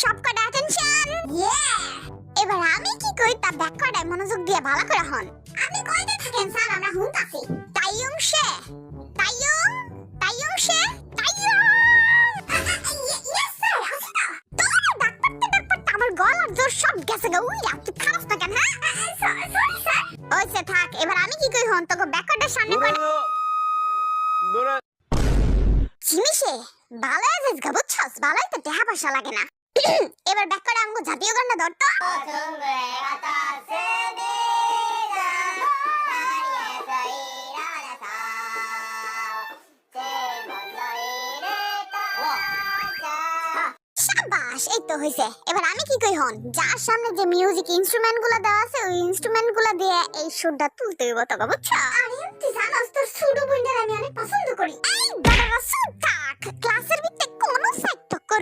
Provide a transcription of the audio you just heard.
সব কটা অ্যাটেনশন। এবার আমি কি কই তা ব্যাক কটায় মনোযোগ দিয়ে ভালো করে হন। আপনি কইতে থাকেন স্যার, আমরা শুনতাছি। তাইয়ুং শে, তাইয়ুং, তাইয়ুং শে, তাইয়ুং। ইয়েস স্যার, আসি তো। তোরা ডাক্তারতে আমার গলার জোর সব গেছে গো। উইরা তুই খারাপ না কেন? হ্যাঁ সরি স্যার। ওইসে থাক, এবার আমি কি কই হন তোকে ব্যাক কটার সামনে কর। চিমিশে ভালো আছিস গা, বুঝছস? ভালোই তো দেহা পয়সা লাগে না। এবার ব্যাক করে আঙ্গু জাতীয় গানটা ধরতো। শাবাশ, এই তো হইছে। এবার আমি কি কই হন, যার সামনে যে মিউজিক ইনস্ট্রুমেন্ট গুলো দেওয়া আছে ওই ইনস্ট্রুমেন্ট গুলো দিয়ে এই সুরটা তুলতে হইব তোকে, বুঝছো? আরে তুই জানোস তোর সুডো বইন্ডার আমি অনেক পছন্দ করি। এই বড়রা সুদ থাক, ক্লাসের ভিতরে কোনো সাইড